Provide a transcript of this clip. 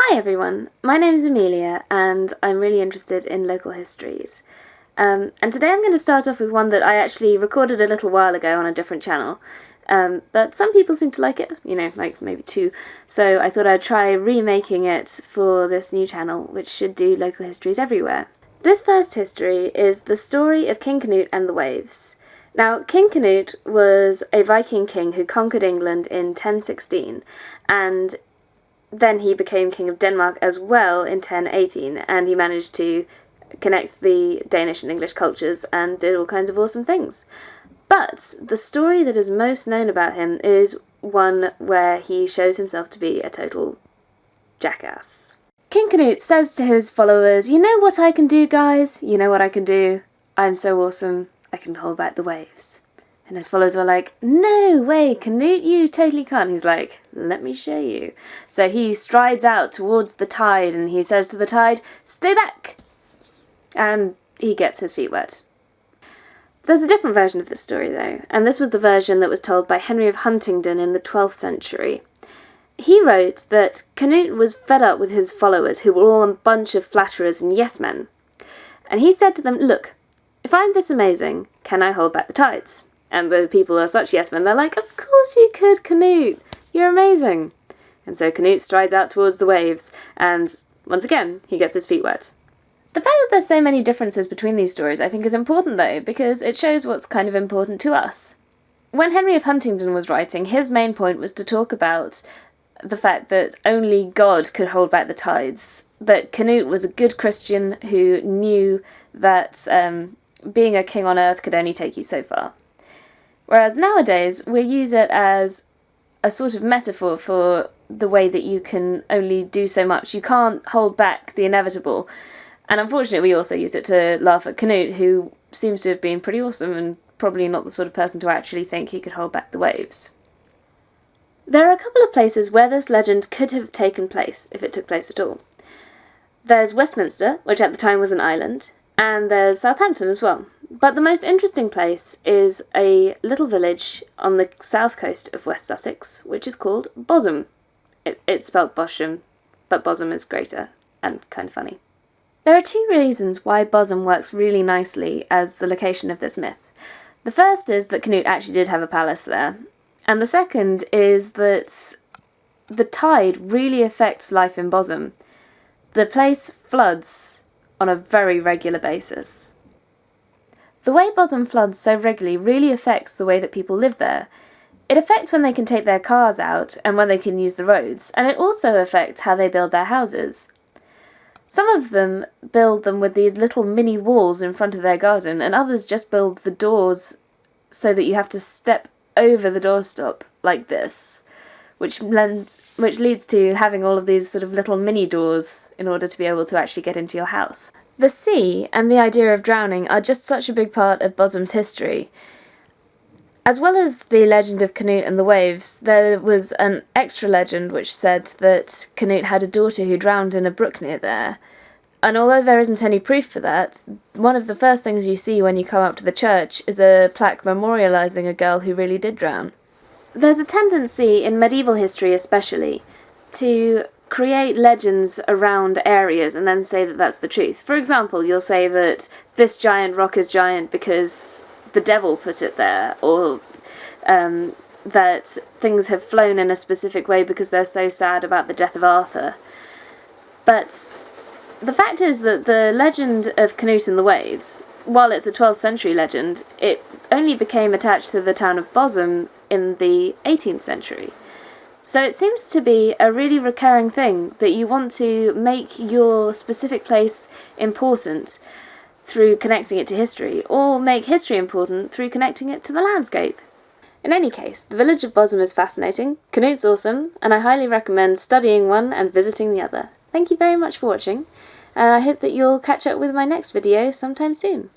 Hi everyone, my name is Amelia and I'm really interested in local histories. And today I'm going to start off with one that I actually recorded a little while ago on a different channel. But some people seem to like it, like maybe two, so I thought I'd try remaking it for this new channel, which should do local histories everywhere. This first history is the story of King Cnut and the waves. Now, King Cnut was a Viking king who conquered England in 1016, and then he became king of Denmark as well in 1018, and he managed to connect the Danish and English cultures and did all kinds of awesome things. But the story that is most known about him is one where he shows himself to be a total jackass. King Cnut says to his followers, "You know what I can do, guys? You know what I can do? I'm so awesome, I can hold back the waves." And his followers were like, "No way, Cnut, you totally can't." He's like, "Let me show you." So he strides out towards the tide and he says to the tide, "Stay back!" And he gets his feet wet. There's a different version of this story though, and this was the version that was told by Henry of Huntingdon in the 12th century. He wrote that Cnut was fed up with his followers, who were all a bunch of flatterers and yes-men. And he said to them, "Look, if I'm this amazing, can I hold back the tides?" And the people are such yes men, they're like, "Of course you could, Cnut! You're amazing!" And so Cnut strides out towards the waves, and once again, he gets his feet wet. The fact that there's so many differences between these stories I think is important though, because it shows what's kind of important to us. When Henry of Huntingdon was writing, his main point was to talk about the fact that only God could hold back the tides, that Cnut was a good Christian who knew that being a king on earth could only take you so far. Whereas nowadays, we use it as a sort of metaphor for the way that you can only do so much. You can't hold back the inevitable. And unfortunately, we also use it to laugh at Cnut, who seems to have been pretty awesome and probably not the sort of person to actually think he could hold back the waves. There are a couple of places where this legend could have taken place, if it took place at all. There's Westminster, which at the time was an island, and there's Southampton as well. But the most interesting place is a little village on the south coast of West Sussex, which is called Boshum. It's spelled Boshum, but Boshum is greater and kind of funny. There are two reasons why Boshum works really nicely as the location of this myth. The first is that Cnut actually did have a palace there, and the second is that the tide really affects life in Boshum. The place floods on a very regular basis. The way Boshum floods so regularly really affects the way that people live there. It affects when they can take their cars out and when they can use the roads, and it also affects how they build their houses. Some of them build them with these little mini walls in front of their garden, and others just build the doors so that you have to step over the doorstop like this, which leads to having all of these sort of little mini doors in order to be able to actually get into your house. The sea and the idea of drowning are just such a big part of Boshum's history. As well as the legend of Cnut and the waves, there was an extra legend which said that Cnut had a daughter who drowned in a brook near there. And although there isn't any proof for that, one of the first things you see when you come up to the church is a plaque memorialising a girl who really did drown. There's a tendency, in medieval history especially, to create legends around areas and then say that that's the truth. For example, you'll say that this giant rock is giant because the devil put it there, or that things have flown in a specific way because they're so sad about the death of Arthur. But the fact is that the legend of Cnut and the waves, while it's a 12th century legend, it only became attached to the town of Boshum in the 18th century. So it seems to be a really recurring thing that you want to make your specific place important through connecting it to history, or make history important through connecting it to the landscape. In any case, the village of Boshum is fascinating, Cnut's awesome, and I highly recommend studying one and visiting the other. Thank you very much for watching, and I hope that you'll catch up with my next video sometime soon.